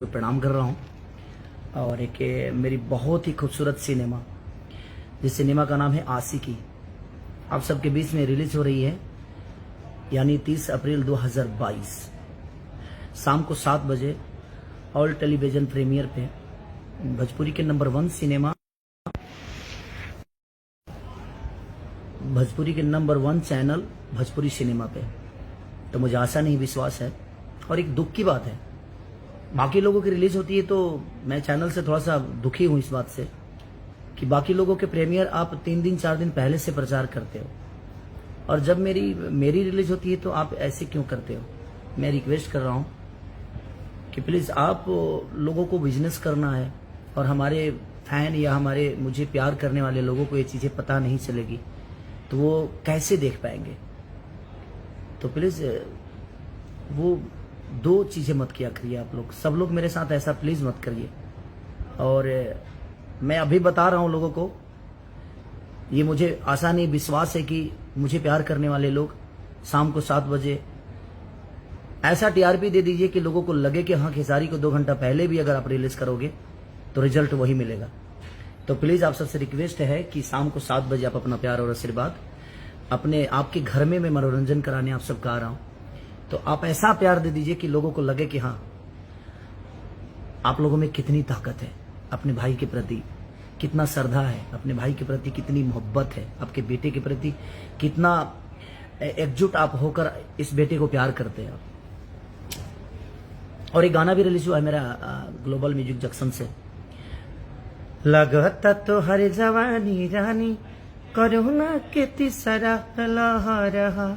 प्रणाम कर रहा हूँ। और एक मेरी बहुत ही खूबसूरत सिनेमा, जिस सिनेमा का नाम है आशिकी, आप सबके बीच में रिलीज हो रही है, यानी 30 अप्रैल 2022 शाम को 7 बजे ऑल टेलीविजन प्रीमियर पे भोजपुरी के नंबर 1 सिनेमा, भोजपुरी के नंबर 1 चैनल भोजपुरी सिनेमा पे। तो मुझे आशा नहीं विश्वास है, और एक दुख की बात है, बाकी लोगों की रिलीज होती है तो मैं चैनल से थोड़ा सा दुखी हूं इस बात से कि बाकी लोगों के प्रीमियर आप 3 दिन 4 दिन पहले से प्रचार करते हो, और जब मेरी रिलीज होती है तो आप ऐसे क्यों करते हो। मैं रिक्वेस्ट कर रहा हूं कि प्लीज आप लोगों को बिजनेस करना है, और हमारे फैन या हमारे मुझे प्यार करने वाले लोगों को ये चीजें पता नहीं चलेगी तो वो कैसे देख पाएंगे। तो प्लीज वो 2 चीजें मत किया करिए, आप लोग सब लोग मेरे साथ ऐसा प्लीज मत करिए। और मैं अभी बता रहा हूं लोगों को, ये मुझे आशा नहीं विश्वास है कि मुझे प्यार करने वाले लोग शाम को 7 बजे ऐसा टीआरपी दे दीजिए कि लोगों को लगे कि हाँ, खेसारी को 2 घंटा पहले भी अगर आप रिलीज करोगे तो रिजल्ट वही मिलेगा। तो प्लीज आप सबसे रिक्वेस्ट है कि शाम को 7 बजे आप अपना प्यार और आशीर्वाद अपने आपके घर में मैं मनोरंजन कराने आप सबका आ रहा हूं, तो आप ऐसा प्यार दे दीजिए कि लोगों को लगे कि हाँ, आप लोगों में कितनी ताकत है, अपने भाई के प्रति कितना श्रद्धा है, अपने भाई के प्रति कितनी मोहब्बत है, आपके बेटे के प्रति कितना एकजुट आप होकर इस बेटे को प्यार करते हैं। और एक गाना भी रिलीज हुआ है मेरा ग्लोबल म्यूजिक जंक्शन से, लगता तो हर जवानी रानी करुणा के तीसरा लहरा।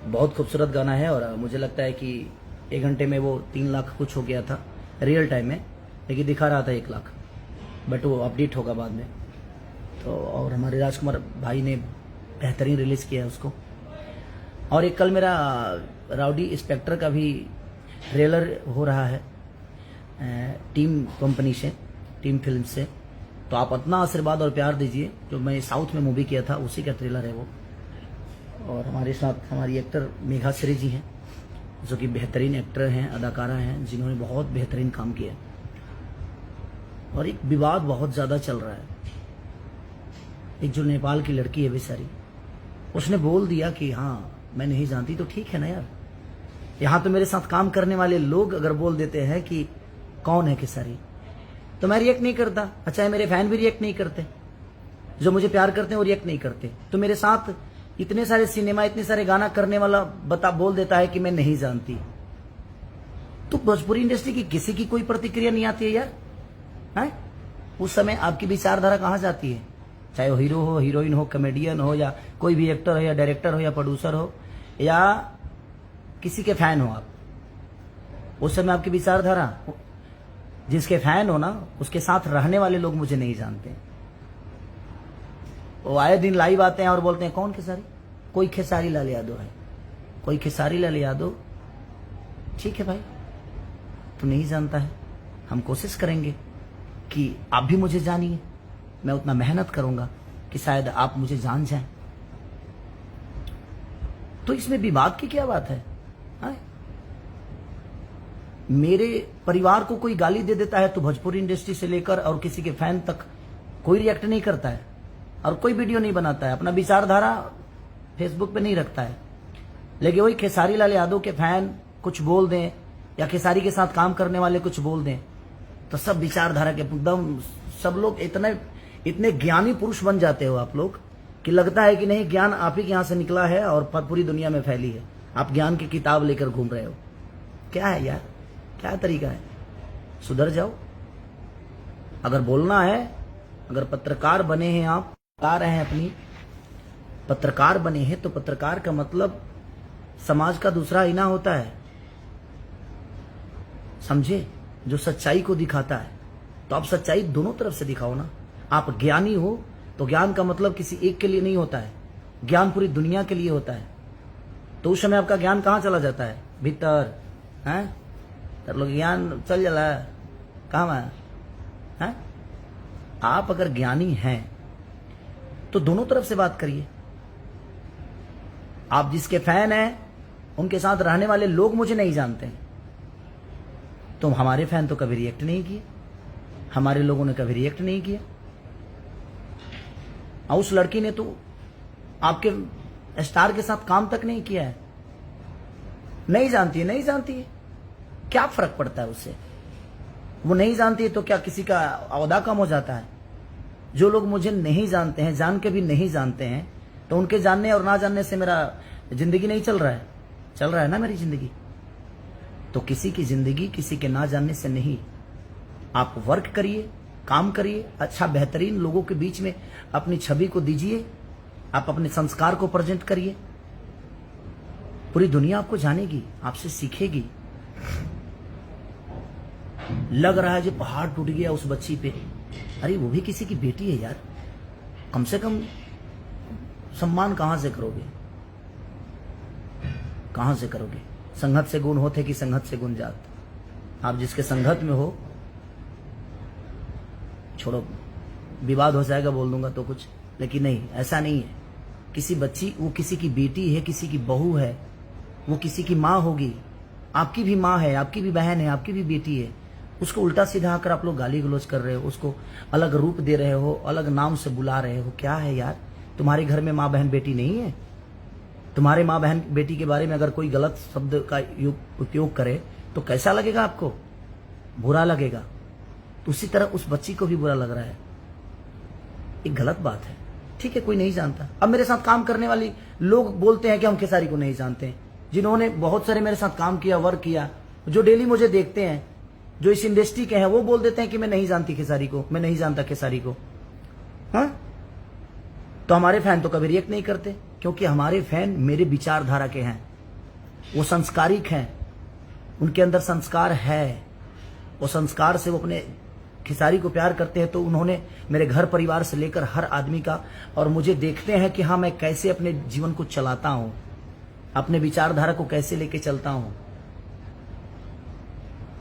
बहुत खूबसूरत गाना है, और मुझे लगता है कि 1 घंटे में वो 3 लाख कुछ हो गया था रियल टाइम में, लेकिन दिखा रहा था 1 लाख, बट वो अपडेट होगा बाद में। तो और हमारे राजकुमार भाई ने बेहतरीन रिलीज किया है उसको। और एक कल मेरा राउडी इंस्पेक्टर का भी ट्रेलर हो रहा है टीम कंपनी से, टीम फिल्म से, तो आप अपना आशीर्वाद और प्यार दीजिए। जो मैं साउथ में मूवी किया था उसी का ट्रेलर है वो। और हमारे साथ हमारी एक्टर मेघा श्री जी हैं, जो कि बेहतरीन एक्टर हैं, अदाकारा हैं, जिन्होंने बहुत बेहतरीन काम किया। और एक विवाद बहुत ज्यादा चल रहा है, एक जो नेपाल की लड़की है बेचारी, उसने बोल दिया कि हाँ मैं नहीं जानती, तो ठीक है ना यार। यहाँ तो मेरे साथ काम करने वाले लोग अगर बोल देते हैं कि कौन है खेसारी, तो मैं रिएक्ट नहीं करता। अच्छा, मेरे फैन भी रिएक्ट नहीं करते, जो मुझे प्यार करते हैं वो रिएक्ट नहीं करते। तो मेरे साथ इतने सारे सिनेमा, इतने सारे गाना करने वाला बोल देता है कि मैं नहीं जानती, तो भोजपुरी इंडस्ट्री की किसी की कोई प्रतिक्रिया नहीं आती है यार, है? उस समय आपकी विचारधारा कहां जाती है? चाहे वो हीरो हो, हीरोइन हो, कॉमेडियन हो, या कोई भी एक्टर हो, या डायरेक्टर हो, या प्रोड्यूसर हो, या किसी के फैन हो आप, उस समय आपकी विचारधारा, जिसके फैन हो ना, उसके साथ रहने वाले लोग मुझे नहीं जानते। वो आए दिन लाइव आते हैं और बोलते हैं कौन खेसारी, कोई खेसारी लाल यादव है, कोई खेसारी लाल यादव। ठीक है भाई, तू नहीं जानता है, हम कोशिश करेंगे कि आप भी मुझे जानिए। मैं उतना मेहनत करूंगा कि शायद आप मुझे जान जाएं। तो इसमें विवाद की क्या बात है? मेरे परिवार को कोई गाली दे देता है तो भोजपुरी इंडस्ट्री से लेकर और किसी के फैन तक कोई रिएक्ट नहीं करता है, और कोई वीडियो नहीं बनाता है, अपना विचारधारा फेसबुक पे नहीं रखता है। लेकिन वही खेसारी लाल यादव के फैन कुछ बोल दें, या खेसारी के साथ काम करने वाले कुछ बोल दें, तो सब विचारधारा के एकदम सब लोग इतने ज्ञानी पुरुष बन जाते हो आप लोग कि लगता है कि नहीं, ज्ञान आप ही के यहां से निकला है और पूरी दुनिया में फैली है। आप ज्ञान की किताब लेकर घूम रहे हो। क्या है यार, क्या तरीका है? सुधर जाओ। अगर बोलना है, अगर पत्रकार बने हैं, आप बता रहे हैं अपनी, पत्रकार बने हैं, तो पत्रकार का मतलब समाज का दूसरा आईना होता है, समझे? जो सच्चाई को दिखाता है, तो आप सच्चाई दोनों तरफ से दिखाओ ना। आप ज्ञानी हो तो ज्ञान का मतलब किसी एक के लिए नहीं होता है, ज्ञान पूरी दुनिया के लिए होता है। तो उस समय आपका ज्ञान कहां चला जाता है? भीतर है, तर लोग ज्ञान चल जाला कहां है? आप अगर ज्ञानी हैं तो दोनों तरफ से बात करिए। आप जिसके फैन हैं, उनके साथ रहने वाले लोग मुझे नहीं जानते हैं, तो हमारे फैन तो कभी रिएक्ट नहीं किए, हमारे लोगों ने कभी रिएक्ट नहीं किया। और उस लड़की ने तो आपके स्टार के साथ काम तक नहीं किया है। नहीं जानती है, नहीं जानती है, क्या फर्क पड़ता है उससे? वो नहीं जानती है तो क्या किसी का औहदा कम हो जाता है? जो लोग मुझे नहीं जानते हैं, जान के भी नहीं जानते हैं, तो उनके जानने और ना जानने से मेरा जिंदगी नहीं चल रहा है? चल रहा है ना मेरी जिंदगी। तो किसी की जिंदगी किसी के ना जानने से नहीं। आप वर्क करिए, काम करिए, अच्छा बेहतरीन लोगों के बीच में अपनी छवि को दीजिए, आप अपने संस्कार को प्रेजेंट करिए। पूरी दुनिया आपको जानेगी, आपसे सीखेगी। लग रहा है जो पहाड़ टूट गया उस बच्ची पे, अरे वो भी किसी की बेटी है यार, कम से कम सम्मान कहां से करोगे? कहां से करोगे? संगत से गुण होते कि संगत से गुण जात। आप जिसके संगत में हो, छोड़ो विवाद हो जाएगा बोल दूंगा तो कुछ, लेकिन नहीं, ऐसा नहीं है। किसी बच्ची, वो किसी की बेटी है, किसी की बहू है, वो किसी की माँ होगी, आपकी भी माँ है, आपकी भी बहन है, आपकी भी बेटी है। उसको उल्टा सीधा आकर आप लोग गाली गलौज कर रहे हो, उसको अलग रूप दे रहे हो, अलग नाम से बुला रहे हो। क्या है यार? तुम्हारे घर में माँ बहन बेटी नहीं है? तुम्हारे माँ बहन बेटी के बारे में अगर कोई गलत शब्द का उपयोग करे तो कैसा लगेगा आपको? बुरा लगेगा। तो उसी तरह उस बच्ची को भी बुरा लग रहा है। एक गलत बात है। ठीक है, कोई नहीं जानता। अब मेरे साथ काम करने वाली लोग बोलते हैं कि हम खेसारी को नहीं जानते हैं, जिन्होंने बहुत सारे मेरे साथ काम किया, वर्क किया, जो डेली मुझे देखते हैं, जो इस इंडस्ट्री के हैं, वो बोल देते हैं कि मैं नहीं जानती खेसारी को, मैं नहीं जानता खेसारी को। हाँ, तो हमारे फैन तो कभी रिएक्ट नहीं करते, क्योंकि हमारे फैन मेरे विचारधारा के हैं, वो संस्कारिक हैं, उनके अंदर संस्कार है, वो संस्कार से वो अपने खेसारी को प्यार करते हैं। तो उन्होंने मेरे घर परिवार से लेकर हर आदमी का, और मुझे देखते हैं कि हाँ, मैं कैसे अपने जीवन को चलाता हूं, अपने विचारधारा को कैसे लेके चलता हूं।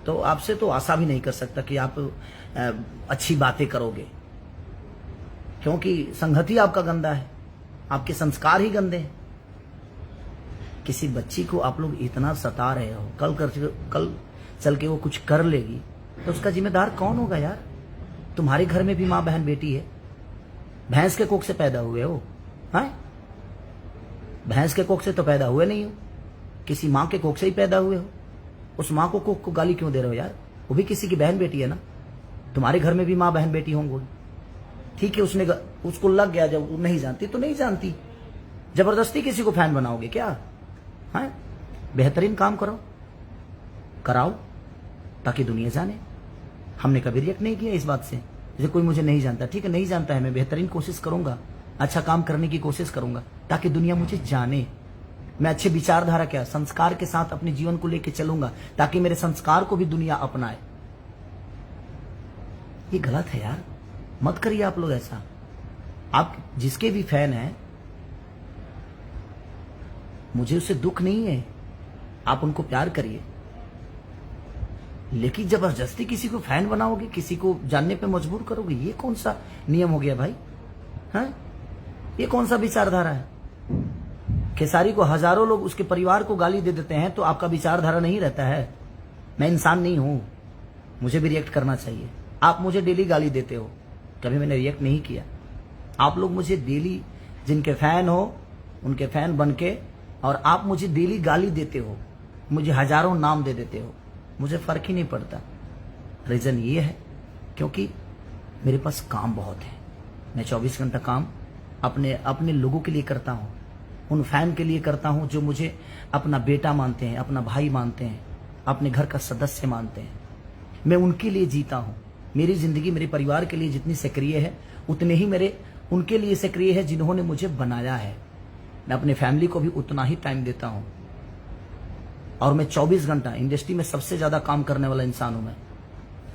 तो आपसे तो आशा भी नहीं कर सकता कि आप अच्छी बातें करोगे, क्योंकि संगति आपका गंदा है, आपके संस्कार ही गंदे हैं। किसी बच्ची को आप लोग इतना सता रहे हो, कल चल के वो कुछ कर लेगी तो उसका जिम्मेदार कौन होगा यार? तुम्हारे घर में भी माँ बहन बेटी है, भैंस के कोख से पैदा हुए हो? हाँ, भैंस के कोख से तो पैदा हुए नहीं हो, किसी माँ के कोख से ही पैदा हुए हो। उस माँ को कोख को गाली क्यों दे रहे हो यार? वो भी किसी की बहन बेटी है ना। तुम्हारे घर में भी माँ बहन बेटी होंगे, ठीक है, उसको लग गया, जब वो नहीं जानती तो नहीं जानती। जबरदस्ती किसी को फैन बनाओगे क्या? हाँ, बेहतरीन काम करो, कराओ, ताकि दुनिया जाने। हमने कभी रिएक्ट नहीं किया इस बात से। जैसे कोई मुझे नहीं जानता, ठीक है, नहीं जानता है, मैं बेहतरीन कोशिश करूंगा, अच्छा काम करने की कोशिश करूंगा, ताकि दुनिया मुझे जाने। मैं अच्छे विचारधारा क्या, संस्कार के साथ अपने जीवन को लेकर चलूंगा, ताकि मेरे संस्कार को भी दुनिया अपनाए। ये गलत है यार, मत करिए आप लोग ऐसा। आप जिसके भी फैन हैं, मुझे उससे दुख नहीं है, आप उनको प्यार करिए, लेकिन जबरदस्ती किसी को फैन बनाओगे, किसी को जानने पे मजबूर करोगे, ये कौन सा नियम हो गया भाई? हैं? ये कौन सा विचारधारा है? खेसारी को हजारों लोग उसके परिवार को गाली दे देते हैं, तो आपका विचारधारा नहीं रहता है? मैं इंसान नहीं हूं, मुझे भी रिएक्ट करना चाहिए। आप मुझे डेली गाली देते हो, कभी मैंने रिएक्ट नहीं किया। आप लोग मुझे डेली, जिनके फैन हो उनके फैन बन के, और आप मुझे डेली गाली देते हो, मुझे हजारों नाम दे देते हो, मुझे फर्क ही नहीं पड़ता। रीजन ये है क्योंकि मेरे पास काम बहुत है। मैं 24 घंटा काम अपने लोगों के लिए करता हूँ, उन फैन के लिए करता हूँ जो मुझे अपना बेटा मानते हैं, अपना भाई मानते हैं, अपने घर का सदस्य मानते हैं। मैं उनके लिए जीता हूँ। मेरी जिंदगी मेरे परिवार के लिए जितनी सक्रिय है, उतने ही मेरे उनके लिए सक्रिय है जिन्होंने मुझे बनाया है। मैं अपने फैमिली को भी उतना ही टाइम देता हूँ, और मैं 24 घंटा इंडस्ट्री में सबसे ज्यादा काम करने वाला इंसान हूं। मैं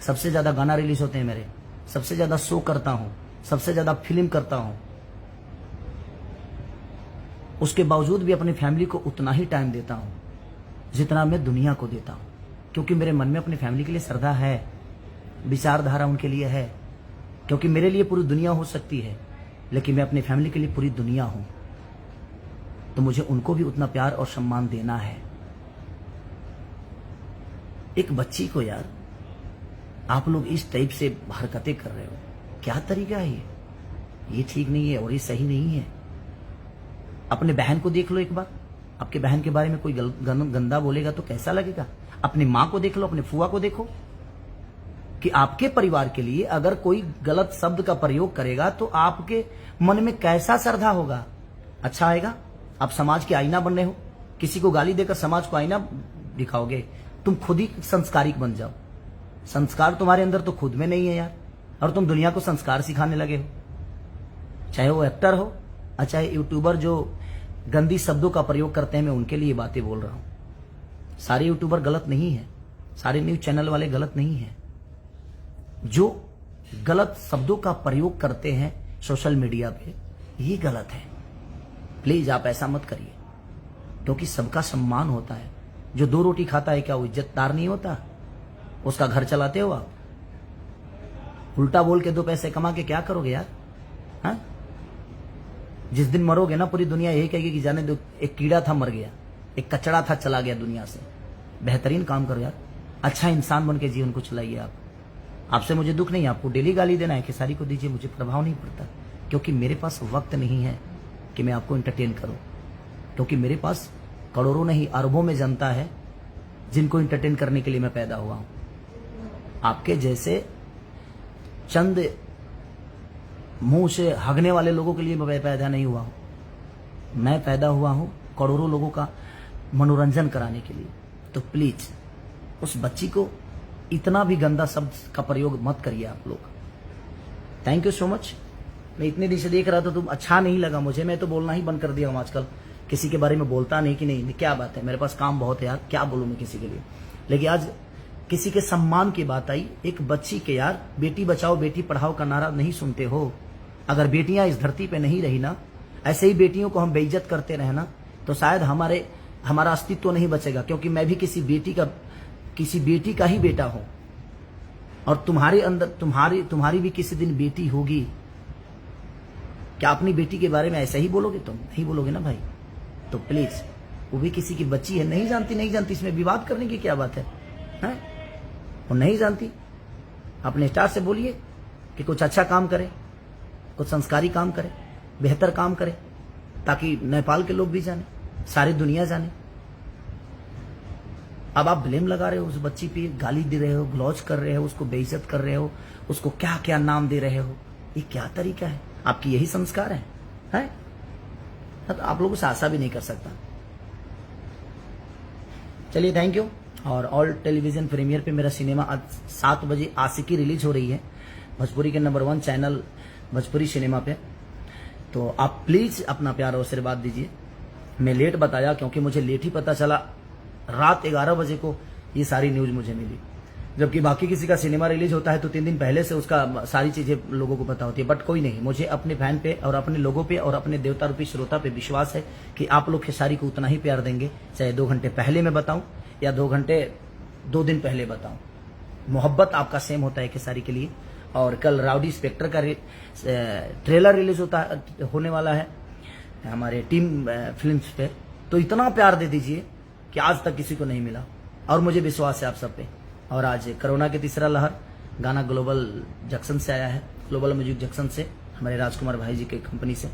सबसे ज्यादा गाना रिलीज होते हैं मेरे, सबसे ज्यादा शो करता हूं, सबसे ज्यादा फिल्म करता हूं। उसके बावजूद भी अपनी फैमिली को उतना ही टाइम देता हूं जितना मैं दुनिया को देता हूं, क्योंकि मेरे मन में अपनी फैमिली के लिए श्रद्धा है, विचारधारा उनके लिए है। क्योंकि मेरे लिए पूरी दुनिया हो सकती है, लेकिन मैं अपनी फैमिली के लिए पूरी दुनिया हूं, तो मुझे उनको भी उतना प्यार और सम्मान देना है। एक बच्ची को यार आप लोग इस टाइप से हरकतें कर रहे हो, क्या तरीका है ये ठीक नहीं है और ये सही नहीं है। अपने बहन को देख लो एक बार, आपके बहन के बारे में कोई गंदा बोलेगा तो कैसा लगेगा। अपनी माँ को देख लो, अपने फुआ को देखो कि आपके परिवार के लिए अगर कोई गलत शब्द का प्रयोग करेगा तो आपके मन में कैसा श्रद्धा होगा, अच्छा आएगा। आप समाज के आईना बन रहे हो, किसी को गाली देकर समाज को आईना दिखाओगे। तुम खुद ही संस्कारिक बन जाओ। संस्कार तुम्हारे अंदर तो खुद में नहीं है यार, और तुम दुनिया को संस्कार सिखाने लगे हो। चाहे वो एक्टर हो और चाहे यूट्यूबर जो गंदी शब्दों का प्रयोग करते हैं, मैं उनके लिए बातें बोल रहा हूं। सारे यूट्यूबर गलत नहीं है, सारे न्यूज चैनल वाले गलत नहीं है। जो गलत शब्दों का प्रयोग करते हैं सोशल मीडिया पे, ये गलत है। प्लीज आप ऐसा मत करिए, क्योंकि सबका सम्मान होता है। जो 2 रोटी खाता है क्या वो इज्जतदार नहीं होता? उसका घर चलाते हो आप? उल्टा बोल के 2 पैसे कमा के क्या करोगे यार? हाँ? जिस दिन मरोगे ना, पूरी दुनिया यही कहेगी कि जाने दो, एक कीड़ा था मर गया, एक कचड़ा था चला गया दुनिया से। बेहतरीन काम करो यार, अच्छा इंसान बन के जीवन को चलाइए आप। आपसे मुझे दुख नहीं, आपको डेली गाली देना है, खेसारी को दीजिए, मुझे प्रभाव नहीं पड़ता, क्योंकि मेरे पास वक्त नहीं है कि मैं आपको एंटरटेन करूं। क्योंकि मेरे पास करोड़ों नहीं अरबों में जनता है जिनको एंटरटेन करने के लिए मैं पैदा हुआ हूं। आपके जैसे चंद मुंह से हगने वाले लोगों के लिए मैं पैदा नहीं हुआ हूं। मैं पैदा हुआ हूं करोड़ों लोगों का मनोरंजन कराने के लिए। तो प्लीज उस बच्ची को इतना भी गंदा शब्द का प्रयोग मत करिए आप लोग। Thank you so much. मैं इतने दिन से देख रहा था, तुम अच्छा नहीं लगा मुझे, मैं तो बोलना ही बंद कर दिया हूं आजकल। किसी के बारे में बोलता नहीं कि नहीं, क्या बात है, मेरे पास काम बहुत है यार, क्या बोलूं मैं किसी के लिए। लेकिन आज किसी के सम्मान की बात आई, एक बच्ची के, यार बेटी बचाओ बेटी पढ़ाओ का नारा नहीं सुनते हो? अगर बेटियां इस धरती पे नहीं रही ना, ऐसे ही बेटियों को हम बेइज्जत करते रहे ना, तो शायद हमारा अस्तित्व तो नहीं बचेगा। क्योंकि मैं भी किसी बेटी का ही बेटा हूं, और तुम्हारे अंदर तुम्हारी भी किसी दिन बेटी होगी। क्या अपनी बेटी के बारे में ऐसा ही बोलोगे? तुम नहीं बोलोगे ना भाई। तो प्लीज, वो भी किसी की बच्ची है, नहीं जानती, इसमें विवाद करने की क्या बात है? वो नहीं जानती, अपने स्टार से बोलिए कि कुछ अच्छा काम करे, कुछ संस्कारी काम करे, बेहतर काम करे, ताकि नेपाल के लोग भी जाने, सारी दुनिया जाने। अब आप ब्लेम लगा रहे हो उस बच्ची पे, गाली दे रहे हो, ग्लॉज कर रहे हो, उसको बेइज्जत कर रहे हो, उसको क्या क्या नाम दे रहे हो। ये क्या तरीका है? आपकी यही संस्कार है? तो आप लोगों से आशा भी नहीं कर सकता। चलिए, थैंक यू। और ऑल टेलीविजन प्रीमियर पे मेरा सिनेमा आज 7 बजे आशिकी रिलीज हो रही है, भोजपुरी के नंबर 1 चैनल भोजपुरी सिनेमा पे। तो आप प्लीज अपना प्यार और आशीर्वाद दीजिए। मैं लेट बताया क्योंकि मुझे लेट ही पता चला, रात 11 बजे को ये सारी न्यूज मुझे मिली। जबकि बाकी किसी का सिनेमा रिलीज होता है तो 3 दिन पहले से उसका सारी चीजें लोगों को पता होती है। बट कोई नहीं, मुझे अपने फैन पे और अपने लोगों पे और अपने देवता रूपी श्रोता पे विश्वास है कि आप लोग खेसारी को उतना ही प्यार देंगे, चाहे 2 घंटे पहले मैं बताऊं या 2 दिन पहले बताऊं। मोहब्बत आपका सेम होता है खेसारी के लिए। और कल राउडी स्पेक्टर का ट्रेलर रिलीज होने वाला है हमारे टीम फिल्म्स पे। तो इतना प्यार दे दीजिए कि आज तक किसी को नहीं मिला, और मुझे विश्वास है आप सब पे। और आज कोरोना की तीसरा लहर, गाना ग्लोबल जंक्शन से आया है, ग्लोबल म्यूजिक जंक्शन से, हमारे राजकुमार भाई जी के कंपनी से।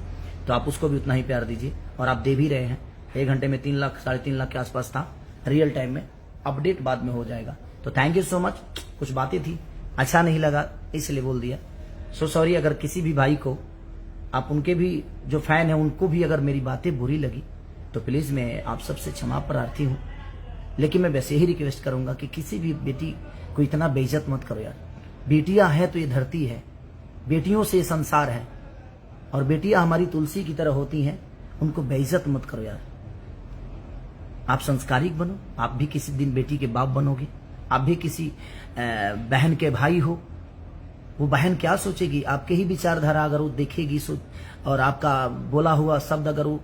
तो आप उसको भी उतना ही प्यार दीजिए, और आप दे भी रहे हैं। 1 घंटे में 3 लाख 3.5 लाख के आसपास था, रियल टाइम में। अपडेट बाद में हो जाएगा। तो थैंक यू सो मच। कुछ बातें थी, अच्छा नहीं लगा इसलिए बोल दिया, सो सॉरी। अगर किसी भी भाई को, आप उनके भी जो फैन है उनको भी अगर मेरी बातें बुरी लगी तो प्लीज मैं आप सबसे क्षमा प्रार्थी हूं। लेकिन मैं वैसे ही रिक्वेस्ट करूंगा कि किसी भी बेटी को इतना बेइज्जत मत करो यार। बेटियां हैं तो ये धरती है, बेटियों से ये संसार है, और बेटियां हमारी तुलसी की तरह होती हैं, उनको बेइज्जत मत करो यार। आप संस्कारिक बनो, आप भी किसी दिन बेटी के बाप बनोगे, आप भी किसी बहन के भाई हो। वो बहन क्या सोचेगी, आपके ही विचारधारा अगर वो देखेगी और आपका बोला हुआ शब्द अगर वो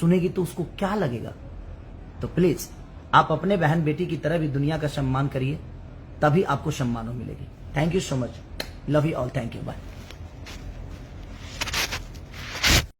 सुनेगी तो उसको क्या लगेगा। तो प्लीज आप अपने बहन बेटी की तरह भी दुनिया का सम्मान करिए, तभी आपको सम्मान मिलेगी। Thank you so much, love you all, thank you, bye.